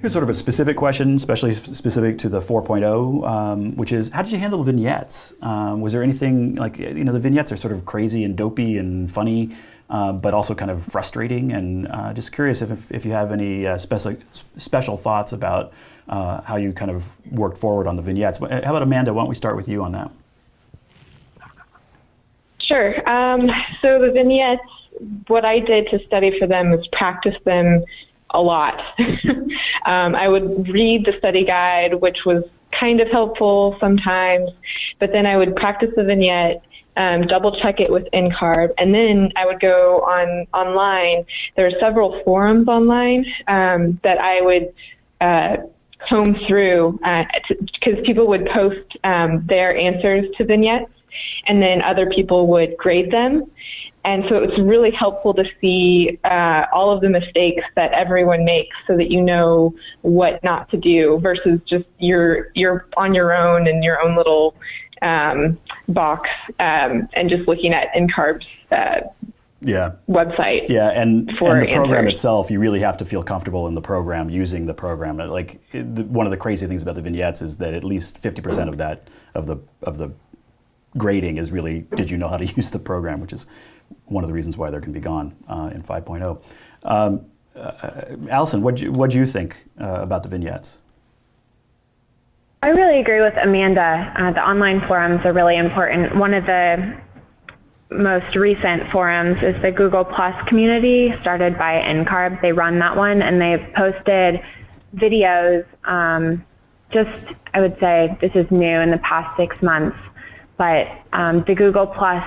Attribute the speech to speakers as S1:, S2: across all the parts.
S1: Here's sort of a specific question, especially specific to the 4.0, which is, how did you handle vignettes? Was there anything like, the vignettes are sort of crazy and dopey and funny, but also kind of frustrating. And just curious if you have any special thoughts about how you kind of worked forward on the vignettes. How about Amanda? Why don't we start with you on that?
S2: Sure. So the vignettes, what I did to study for them was practice them a lot. I would read the study guide, which was kind of helpful sometimes, but then I would practice the vignette, double check it with NCARB, and then I would go online. There are several forums online that I would comb through because people would post their answers to vignettes, and then other people would grade them. And so it's really helpful to see all of the mistakes that everyone makes so that you know what not to do versus just you're on your own in your own little box and just looking at NCARB's website.
S1: Yeah, and the
S2: answers.
S1: Program itself, you really have to feel comfortable in the program, using the program. Like one of the crazy things about the vignettes is that at least 50% of that of the grading is really, did you know how to use the program, which is one of the reasons why they're going to be gone in 5.0. Allison, what'd you think about the vignettes?
S3: I really agree with Amanda. The online forums are really important. One of the most recent forums is the Google Plus community started by NCARB. They run that one, and they've posted videos. I would say this is new in the past 6 months, but the Google Plus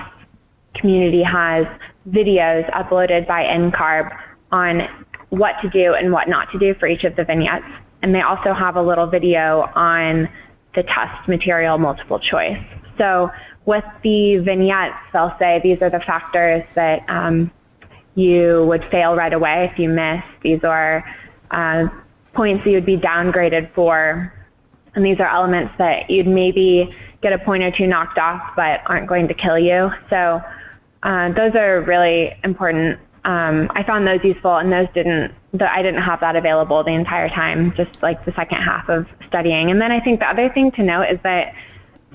S3: community has videos uploaded by NCARB on what to do and what not to do for each of the vignettes. And they also have a little video on the test material multiple choice. So with the vignettes, they'll say these are the factors that you would fail right away if you miss. These are points that you'd be downgraded for. And these are elements that you'd maybe get a point or two knocked off, but aren't going to kill you. So those are really important. I found those useful, and I didn't have that available the entire time, just like the second half of studying. And then I think the other thing to note is that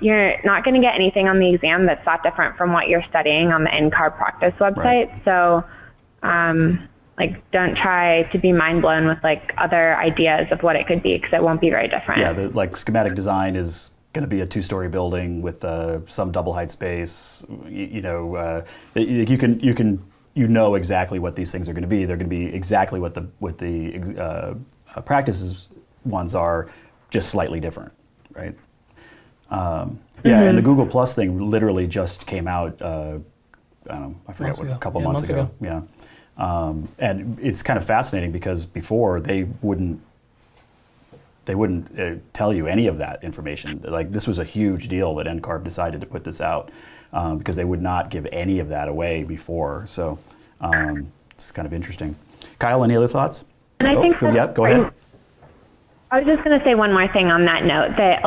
S3: you're not going to get anything on the exam that's that different from what you're studying on the NCARB practice website. Right. So don't try to be mind blown with other ideas of what it could be, because it won't be very different.
S1: Yeah, the schematic design is going to be a 2-story building with some double height space. You know exactly what these things are going to be. They're going to be exactly what the practices ones are, just slightly different, right? And the Google Plus thing literally just came out. I forget a couple months ago. Yeah, and it's kind of fascinating because before they wouldn't tell you any of that information. Like, this was a huge deal that NCARB decided to put this out because they would not give any of that away before. So it's kind of interesting. Kyle, any other thoughts?
S3: And I think
S1: go ahead.
S3: I was just going to say one more thing on that note, that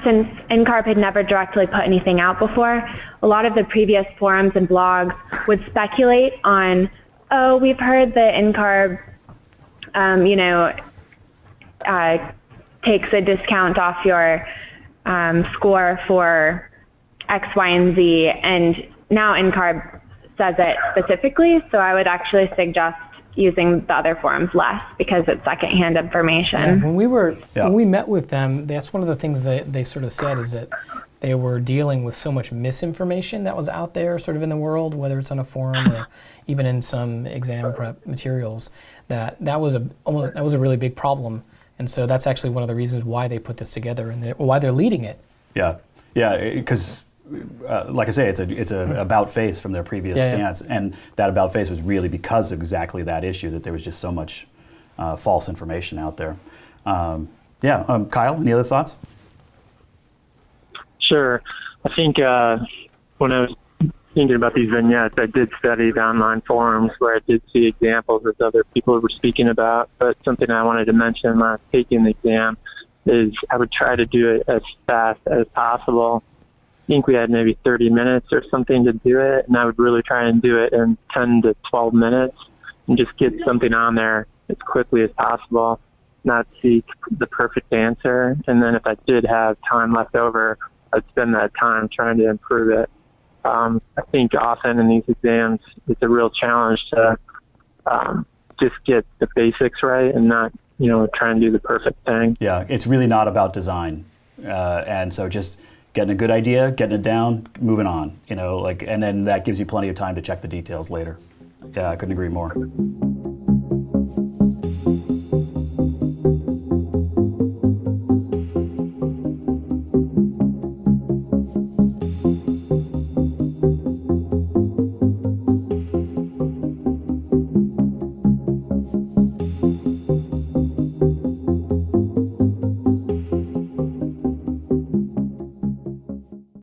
S3: since NCARB had never directly put anything out before, a lot of the previous forums and blogs would speculate on, we've heard that NCARB, takes a discount off your score for X, Y, and Z, and now NCARB says it specifically, so I would actually suggest using the other forums less because it's secondhand information.
S4: Yeah, when we met with them, that's one of the things that they sort of said, is that they were dealing with so much misinformation that was out there sort of in the world, whether it's on a forum or even in some exam prep materials, that was a really big problem. And so that's actually one of the reasons why they put this together and why they're leading it. Yeah, because like I say, it's a about face from their previous stance, and that about face was really because of exactly that issue, that there was just so much false information out there. Kyle, any other thoughts?
S5: Sure. I think when I was thinking about these vignettes, I did study the online forums where I did see examples that other people were speaking about, but something I wanted to mention when I was taking the exam is I would try to do it as fast as possible. I think we had maybe 30 minutes or something to do it, and I would really try and do it in 10 to 12 minutes and just get something on there as quickly as possible. not seek the perfect answer. And then if I did have time left over, I'd spend that time trying to improve it. I think often in these exams, it's a real challenge to just get the basics right and not, try and do the perfect thing.
S1: Yeah, it's really not about design. And so just getting a good idea, getting it down, moving on, and then that gives you plenty of time to check the details later. Yeah, I couldn't agree more.